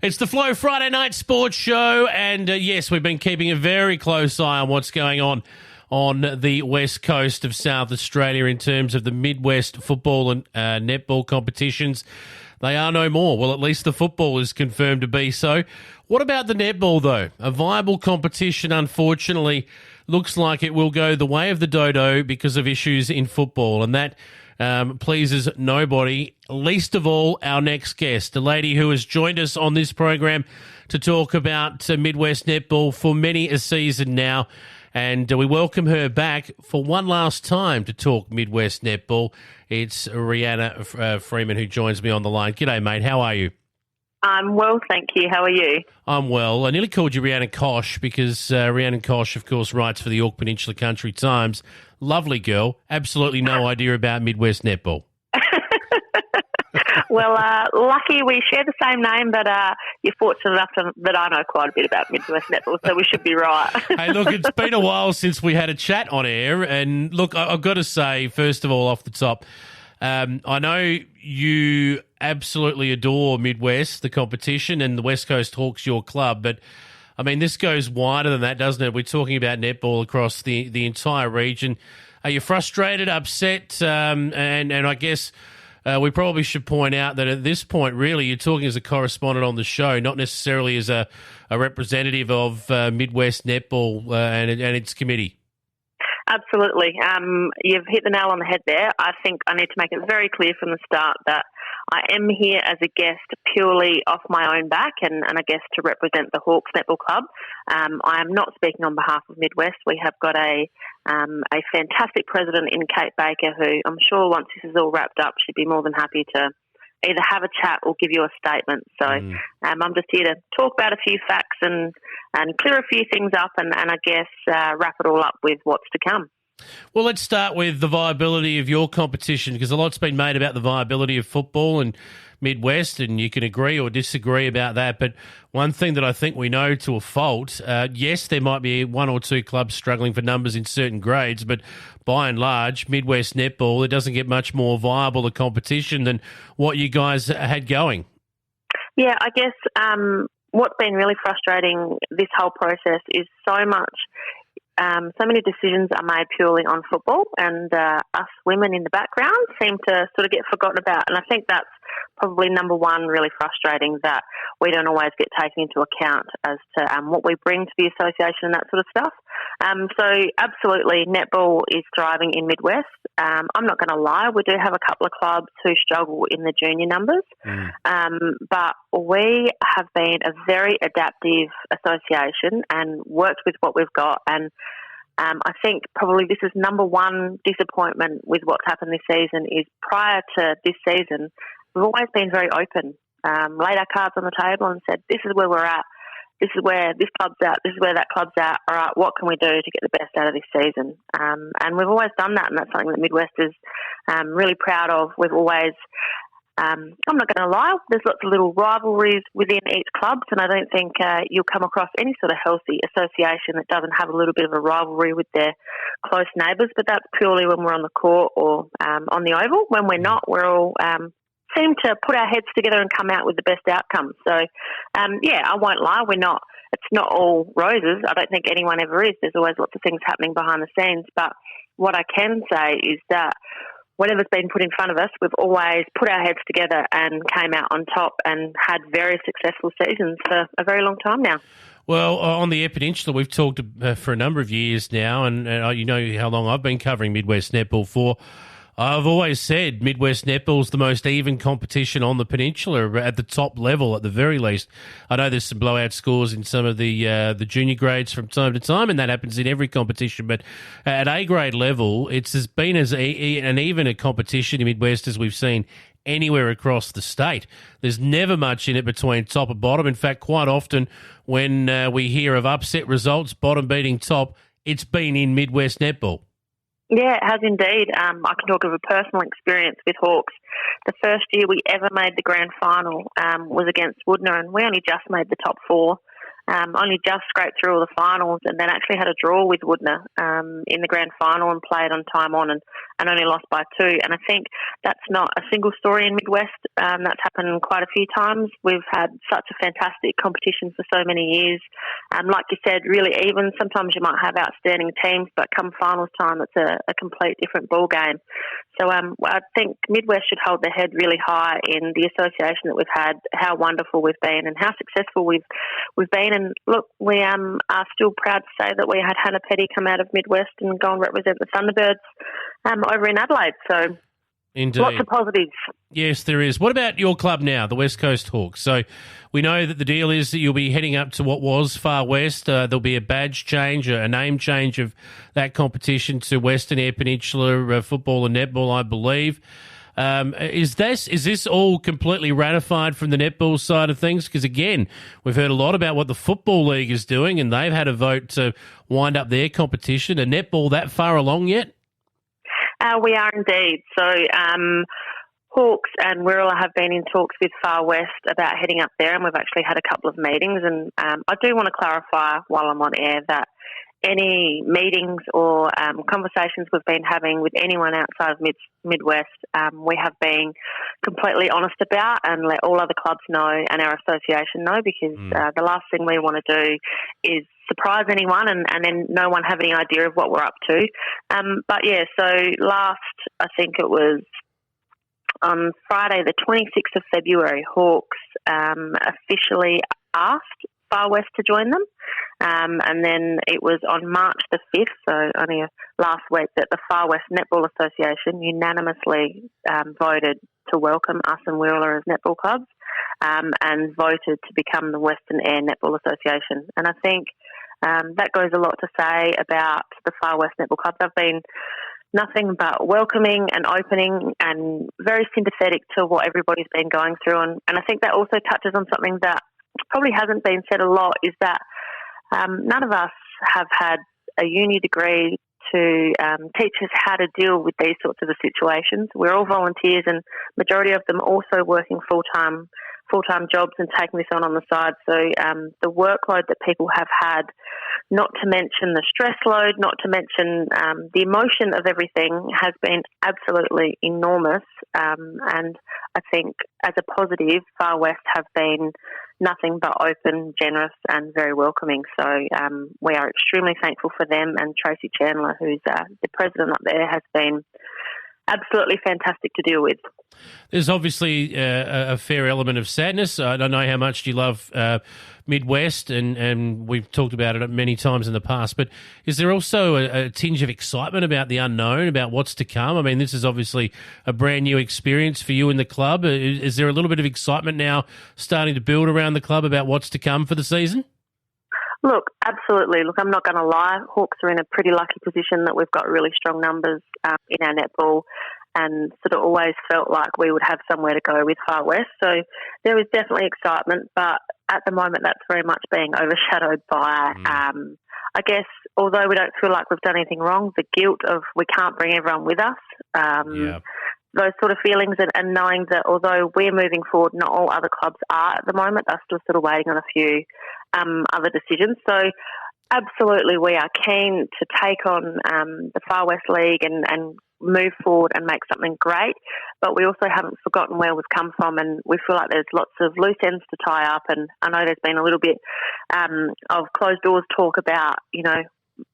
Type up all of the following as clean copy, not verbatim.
It's the Flow Friday Night Sports Show, and yes, we've been keeping a very close eye on what's going on the west coast of South Australia in terms of the Midwest football and netball competitions. They are no more. Well, at least the football is confirmed to be so. What about the netball, though? A viable competition, unfortunately, looks like it will go the way of the dodo because of issues in football, and that pleases nobody, least of all our next guest, a lady who has joined us on this program to talk about Midwest netball for many a season now. And we welcome her back for one last time to talk Midwest netball. It's Rehanna Freeman who joins me on the line. G'day, mate. How are you? I'm well, thank you. How are you? I'm well. I nearly called you Rehanna Kosh because Rehanna Kosh, of course, writes for the York Peninsula Country Times. Lovely girl. Absolutely no idea about Midwest netball. Well, lucky we share the same name, but you're fortunate enough that I know quite a bit about Midwest netball, so we should be right. Hey, look, it's been a while since we had a chat on air, and look, I've got to say, first of all, off the top, I know you absolutely adore Midwest, the competition, and the West Coast Hawks, your club, but I mean, this goes wider than that, doesn't it? We're talking about netball across the entire region. Are you frustrated, upset, and I guess we probably should point out that at this point, really, you're talking as a correspondent on the show, not necessarily as a representative of Midwest netball and its committee. Absolutely. You've hit the nail on the head there. I think I need to make it very clear from the start that I am here as a guest purely off my own back and I guess to represent the Hawks Netball Club. I am not speaking on behalf of Midwest. We have got a fantastic president in Kate Baker who I'm sure once this is all wrapped up, she'd be more than happy to either have a chat or give you a statement. So I'm just here to talk about a few facts and clear a few things up and I guess wrap it all up with what's to come. Well, let's start with the viability of your competition because a lot's been made about the viability of football and Midwest, and you can agree or disagree about that. But one thing that I think we know to a fault, yes, there might be one or two clubs struggling for numbers in certain grades, but by and large, Midwest netball, it doesn't get much more viable a competition than what you guys had going. Yeah, I guess what's been really frustrating this whole process is so many decisions are made purely on football and us women in the background seem to sort of get forgotten about. And I think that's probably number one, really frustrating that we don't always get taken into account as to what we bring to the association and that sort of stuff. So absolutely, netball is thriving in Midwest. I'm not going to lie, we do have a couple of clubs who struggle in the junior numbers, but we have been a very adaptive association and worked with what we've got. And I think probably this is number one disappointment with what's happened this season is prior to this season, we've always been very open, laid our cards on the table and said, this is where we're at. This is where this club's at. This is where that club's at. All right, what can we do to get the best out of this season? And we've always done that, and that's something that Midwest is really proud of. We've always, I'm not going to lie, there's lots of little rivalries within each club, and I don't think you'll come across any sort of healthy association that doesn't have a little bit of a rivalry with their close neighbours, but that's purely when we're on the court or on the oval. When we're not, we're all seem to put our heads together and come out with the best outcome. So, yeah, I won't lie, it's not all roses. I don't think anyone ever is. There's always lots of things happening behind the scenes. But what I can say is that whatever's been put in front of us, we've always put our heads together and came out on top and had very successful seasons for a very long time now. Well, on the Eyre Peninsula, we've talked for a number of years now, and you know how long I've been covering Midwest netball for. I've always said Midwest netball's the most even competition on the peninsula at the top level, at the very least. I know there's some blowout scores in some of the junior grades from time to time, and that happens in every competition. But at A grade level, it's as been as an even a competition in Midwest as we've seen anywhere across the state. There's never much in it between top and bottom. In fact, quite often when we hear of upset results, bottom beating top, it's been in Midwest netball. Yeah, it has indeed. I can talk of a personal experience with Hawks. The first year we ever made the grand final was against Woodenunited, and we only just made the top four. Only just scraped through all the finals and then actually had a draw with Woodenunited in the grand final and played on time on. And and only lost by 2. And I think that's not a single story in Midwest. That's happened quite a few times. We've had such a fantastic competition for so many years. Like you said, really even. Sometimes you might have outstanding teams, but come finals time, it's a complete different ball game. So I think Midwest should hold their head really high in the association that we've had, how wonderful we've been and how successful we've been. And look, we are still proud to say that we had Hannah Peni come out of Midwest and go and represent the Thunderbirds over in Adelaide. So indeed. Lots of positives. Yes, there is. What about your club now, the West Coast Hawks? So we know that the deal is that you'll be heading up to what was Far West. There'll be a badge change, a name change of that competition to Western Eyre Peninsula Football and Netball, I believe. Is this all completely ratified from the netball side of things? Because, again, we've heard a lot about what the Football League is doing, and they've had a vote to wind up their competition. Are netball that far along yet? We are indeed. So Hawks and Wirral have been in talks with Far West about heading up there, and we've actually had a couple of meetings. And I do want to clarify while I'm on air that any meetings or conversations we've been having with anyone outside of Midwest, we have been completely honest about and let all other clubs know and our association know, because the last thing we want to do is surprise anyone and then no one have any idea of what we're up to. But yeah, so last, I think it was on Friday the 26th of February, Hawks officially asked Far West to join them. And then it was on March the 5th, so only last week, that the Far West Netball Association unanimously voted to welcome us and Wirral as netball clubs and voted to become the Western Eyre Netball Association. And I think that goes a lot to say about the Far West Netball Club. They've been nothing but welcoming and opening and very sympathetic to what everybody's been going through. And I think that also touches on something that probably hasn't been said a lot, is that none of us have had a uni degree to teach us how to deal with these sorts of situations. We're all volunteers, and majority of them also working full-time jobs and taking this on the side. So the workload that people have had, not to mention the stress load, not to mention the emotion of everything, has been absolutely enormous. And I think as a positive, Far West have been nothing but open, generous and very welcoming. So we are extremely thankful for them, and Tracy Chandler, who's the president up there, has been absolutely fantastic to deal with. There's obviously a fair element of sadness. I don't know how much you love Midwest, and we've talked about it many times in the past, but is there also a tinge of excitement about the unknown, about what's to come? I mean, this is obviously a brand new experience for you in the club. Is there a little bit of excitement now starting to build around the club about what's to come for the season? Look, absolutely. Look, I'm not going to lie. Hawks are in a pretty lucky position that we've got really strong numbers in our netball, and sort of always felt like we would have somewhere to go with Far West. So there is definitely excitement, but at the moment that's very much being overshadowed by, I guess, although we don't feel like we've done anything wrong, the guilt of we can't bring everyone with us. Those sort of feelings, and knowing that although we're moving forward, not all other clubs are at the moment. They're still sort of waiting on a few other decisions. So absolutely we are keen to take on the Far West League and move forward and make something great. But we also haven't forgotten where we've come from, and we feel like there's lots of loose ends to tie up. And I know there's been a little bit of closed doors talk about,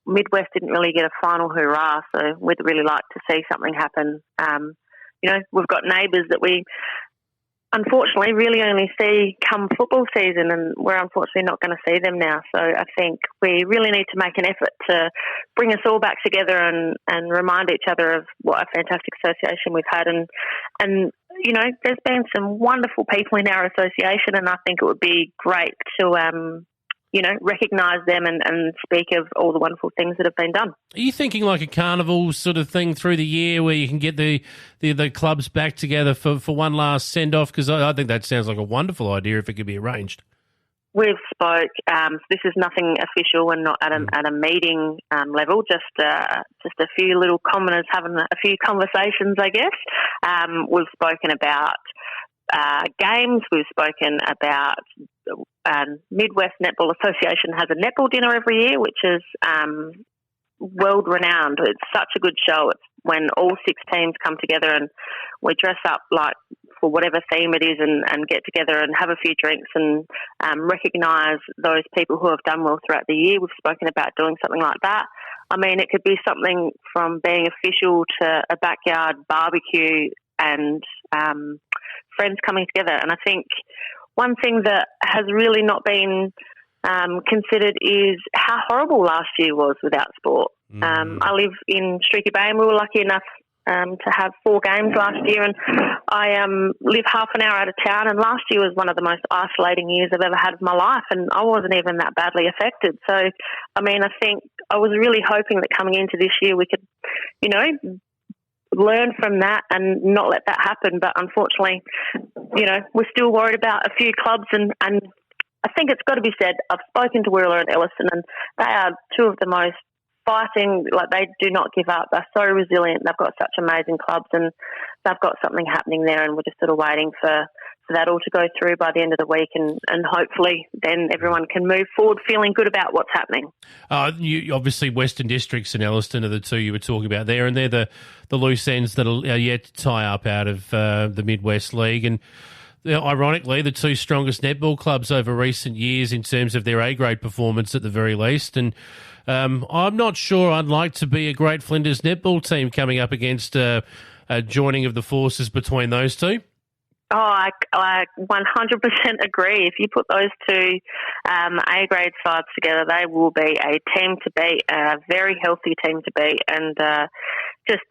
Midwest didn't really get a final hurrah, so we'd really like to see something happen. We've got neighbours that we unfortunately really only see come football season, and we're unfortunately not going to see them now. So I think we really need to make an effort to bring us all back together and remind each other of what a fantastic association we've had. And there's been some wonderful people in our association, and I think it would be great to recognise them and speak of all the wonderful things that have been done. Are you thinking like a carnival sort of thing through the year where you can get the clubs back together for one last send-off? Because I think that sounds like a wonderful idea if it could be arranged. We've spoke. This is nothing official and not at a meeting level. Just a few little commoners having a few conversations, I guess. We've spoken about games. We've spoken about Midwest Netball Association has a netball dinner every year, which is world-renowned. It's such a good show. It's when all 6 teams come together and we dress up like for whatever theme it is and get together and have a few drinks and recognise those people who have done well throughout the year. We've spoken about doing something like that. I mean, it could be something from being official to a backyard barbecue and friends coming together. And I think one thing that has really not been considered is how horrible last year was without sport. I live in Streaky Bay and we were lucky enough to have 4 games last year, and I live half an hour out of town, and last year was one of the most isolating years I've ever had of my life, and I wasn't even that badly affected. So, I mean, I think I was really hoping that coming into this year we could, learn from that and not let that happen. But unfortunately, we're still worried about a few clubs, and I think it's got to be said, I've spoken to Wheeler and Elliston, and they are 2 of the most fighting, like they do not give up. They're so resilient. They've got such amazing clubs and they've got something happening there, and we're just sort of waiting for that all to go through by the end of the week, and hopefully then everyone can move forward feeling good about what's happening. Obviously Western Districts and Elliston are the 2 you were talking about there, and they're the loose ends that are yet to tie up out of the Midwest League. And ironically, the 2 strongest netball clubs over recent years in terms of their A-grade performance at the very least. And I'm not sure I'd like to be a Great Flinders netball team coming up against a joining of the forces between those 2. Oh, I 100% agree. If you put those 2 A-grade sides together, they will be a team to beat, a very healthy team to beat, and just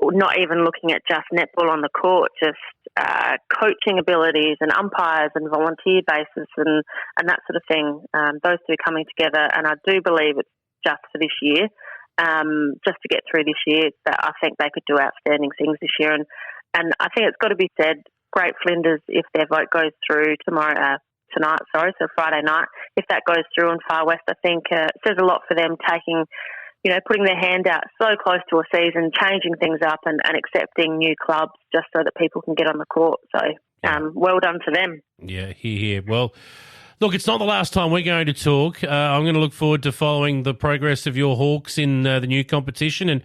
not even looking at just netball on the court, just coaching abilities and umpires and volunteer bases and that sort of thing. Those 2 coming together, and I do believe it's just for this year, just to get through this year, that I think they could do outstanding things this year. And I think it's got to be said, Great Flinders, if their vote goes through tonight, so Friday night, if that goes through on Far West, I think it says a lot for them taking, putting their hand out so close to a season, changing things up and accepting new clubs just so that people can get on the court. So well done to them. Yeah, here. Well, look, it's not the last time we're going to talk. I'm going to look forward to following the progress of your Hawks in the new competition and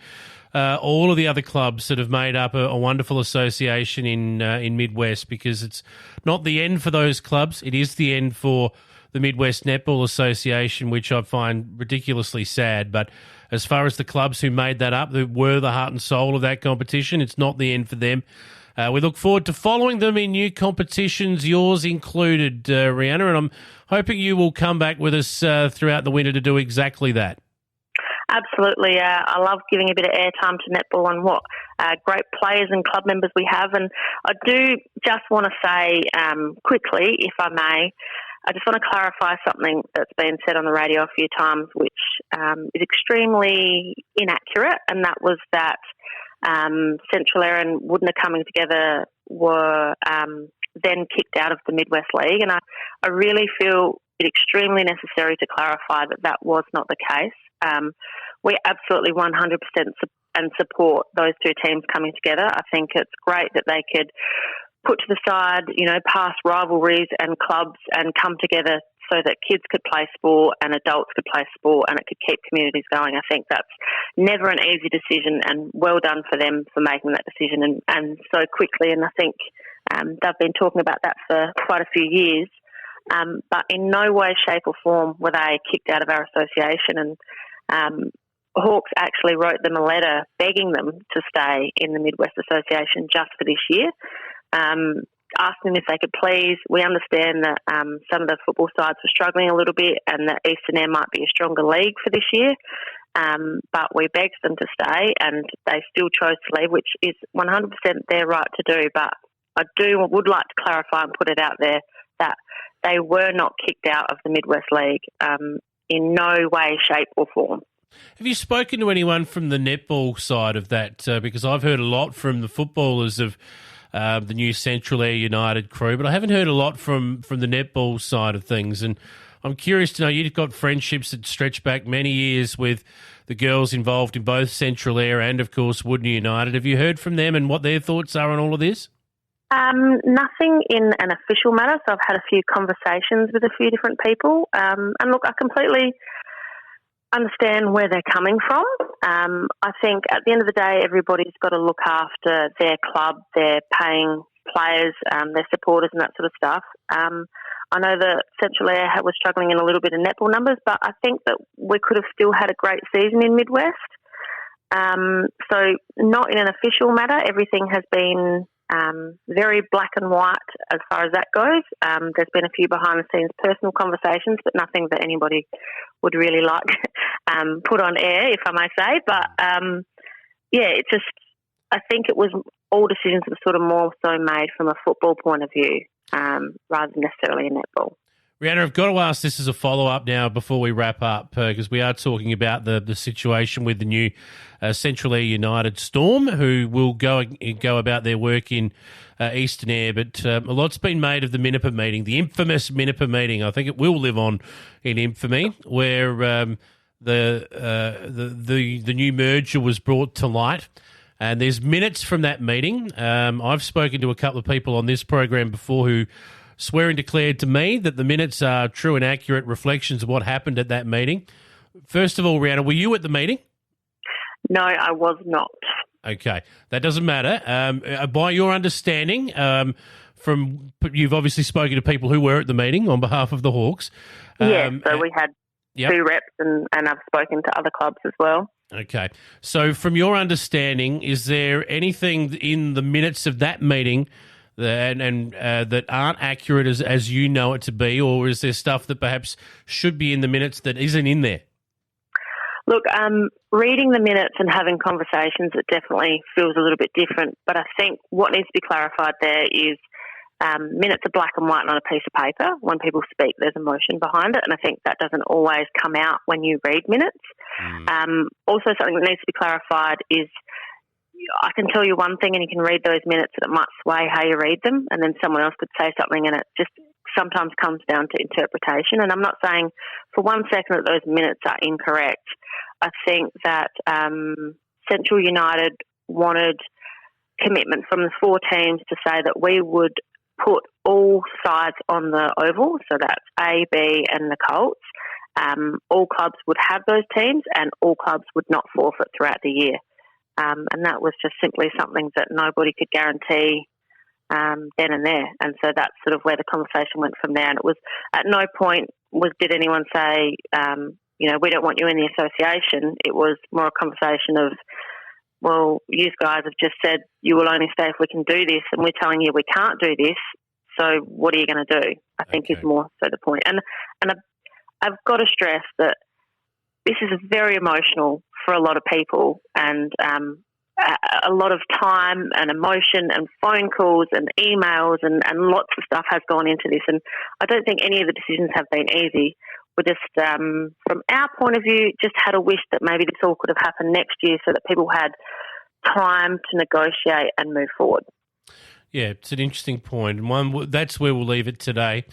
all of the other clubs that have made up a wonderful association in Midwest, because it's not the end for those clubs. It is the end for the Midwest Netball Association, which I find ridiculously sad. But as far as the clubs who made that up, who were the heart and soul of that competition, it's not the end for them. We look forward to following them in new competitions, yours included, Rehanna, and I'm hoping you will come back with us throughout the winter to do exactly that. Absolutely. I love giving a bit of airtime to netball and what great players and club members we have. And I do just want to say quickly, if I may, I just want to clarify something that's been said on the radio a few times, which is extremely inaccurate, and that was that Central Eyre and Woodenunited coming together were then kicked out of the Midwest League. And I really feel it extremely necessary to clarify that was not the case. We absolutely 100% and support those 2 teams coming together. I think it's great that they could put to the side, past rivalries and clubs and come together so that kids could play sport and adults could play sport and it could keep communities going. I think that's never an easy decision, and well done for them for making that decision and so quickly. And I think they've been talking about that for quite a few years. But in no way, shape or form were they kicked out of our association. And Hawks actually wrote them a letter begging them to stay in the Midwest Association just for this year. Asking them if they could please. We understand that some of the football sides were struggling a little bit and that Eastern Eyre might be a stronger league for this year. But we begged them to stay and they still chose to leave, which is 100% their right to do. But I would like to clarify and put it out there that they were not kicked out of the Midwest League in no way, shape or form. Have you spoken to anyone from the netball side of that? Because I've heard a lot from the footballers of the new Central Eyre United crew, but I haven't heard a lot from the netball side of things. And I'm curious to know, you've got friendships that stretch back many years with the girls involved in both Central Eyre and, of course, Woodenunited. Have you heard from them and what their thoughts are on all of this? Nothing in an official matter. So I've had a few conversations with a few different people. And look, I completely understand where they're coming from. I think at the end of the day, everybody's got to look after their club, their paying players, their supporters and that sort of stuff. I know that Central Eyre was struggling in a little bit of netball numbers, but I think that we could have still had a great season in Midwest. So not in an official matter, everything has been very black and white as far as that goes. There's been a few behind-the-scenes personal conversations, but nothing that anybody would really like put on air, if I may say. But, it's just, I think it was all decisions that were sort of more so made from a football point of view rather than necessarily a netball. Rehanna, I've got to ask this as a follow-up now before we wrap up, because we are talking about the situation with the new Central Eyre United Storm, who will go about their work in Eastern Eyre. But a lot's been made of the Minippa meeting, the infamous Minippa meeting. I think it will live on in infamy, where the new merger was brought to light. And there's minutes from that meeting. I've spoken to a couple of people on this program before who swear and declared to me that the minutes are true and accurate reflections of what happened at that meeting. First of all, Rehanna, were you at the meeting? No, I was not. Okay, that doesn't matter. By your understanding, you've obviously spoken to people who were at the meeting on behalf of the Hawks. So we had two reps and I've spoken to other clubs as well. Okay. So from your understanding, is there anything in the minutes of that meeting that aren't accurate as you know it to be, or is there stuff that perhaps should be in the minutes that isn't in there? Look, reading the minutes and having conversations, it definitely feels a little bit different. But I think what needs to be clarified there is minutes are black and white on a piece of paper. When people speak, there's emotion behind it, and I think that doesn't always come out when you read minutes. Also, something that needs to be clarified is I can tell you one thing and you can read those minutes and it might sway how you read them, and then someone else could say something and it just sometimes comes down to interpretation. And I'm not saying for one second that those minutes are incorrect. I think that Central United wanted commitment from the four teams to say that we would put all sides on the oval, so that's A, B and the Colts. All clubs would have those teams and all clubs would not forfeit throughout the year. And that was just simply something that nobody could guarantee then and there. And so that's sort of where the conversation went from there. And it was at no point did anyone say, we don't want you in the association. It was more a conversation of, well, you guys have just said you will only stay if we can do this, and we're telling you we can't do this, so what are you going to do? I think is more so the point. And I've got to stress that this is very emotional for a lot of people, and a lot of time and emotion and phone calls and emails and lots of stuff has gone into this. And I don't think any of the decisions have been easy. We're just, from our point of view, just had a wish that maybe this all could have happened next year so that people had time to negotiate and move forward. Yeah, it's an interesting point. And that's where we'll leave it today.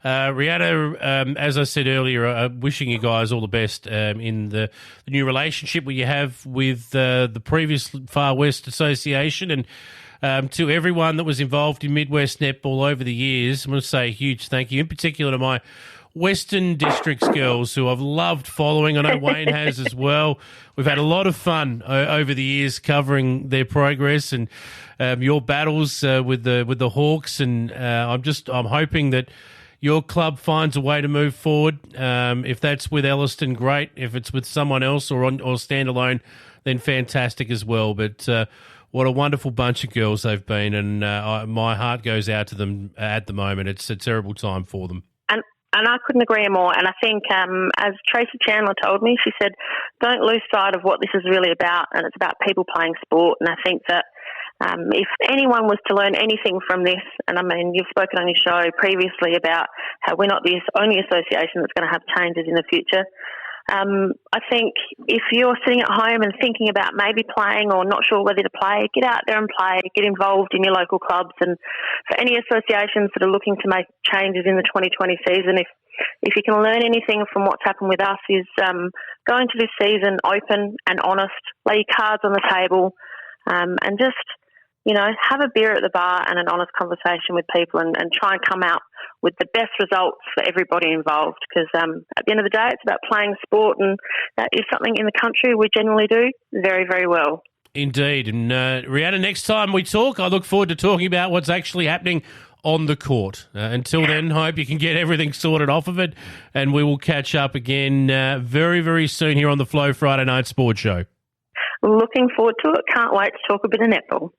Rehanna, as I said earlier, wishing you guys all the best in the new relationship you have with the previous Far West Association, and to everyone that was involved in Midwest Netball over the years. I'm going to say a huge thank you, in particular to my Western Districts girls, who I've loved following. I know Wayne has as well. We've had a lot of fun over the years covering their progress and your battles with the Hawks, and I'm hoping that your club finds a way to move forward. If that's with Elliston, great. If it's with someone else or standalone, then fantastic as well. But what a wonderful bunch of girls they've been, and my heart goes out to them at the moment. It's a terrible time for them. And I couldn't agree more. And I think, as Tracy Chandler told me, she said, don't lose sight of what this is really about, and it's about people playing sport. And I think that if anyone was to learn anything from this, and I mean, you've spoken on your show previously about how we're not the only association that's going to have changes in the future. I think if you're sitting at home and thinking about maybe playing or not sure whether to play, get out there and play, get involved in your local clubs. And for any associations that are looking to make changes in the 2020 season, if you can learn anything from what's happened with us, is go into this season open and honest, lay your cards on the table, and just have a beer at the bar and an honest conversation with people and try and come out with the best results for everybody involved. Because at the end of the day, it's about playing sport, and that is something in the country we generally do very, very well. Indeed. And Rehanna, next time we talk, I look forward to talking about what's actually happening on the court. Until then, hope you can get everything sorted off of it, and we will catch up again very, very soon here on the Flow Friday Night Sports Show. Looking forward to it. Can't wait to talk a bit of netball.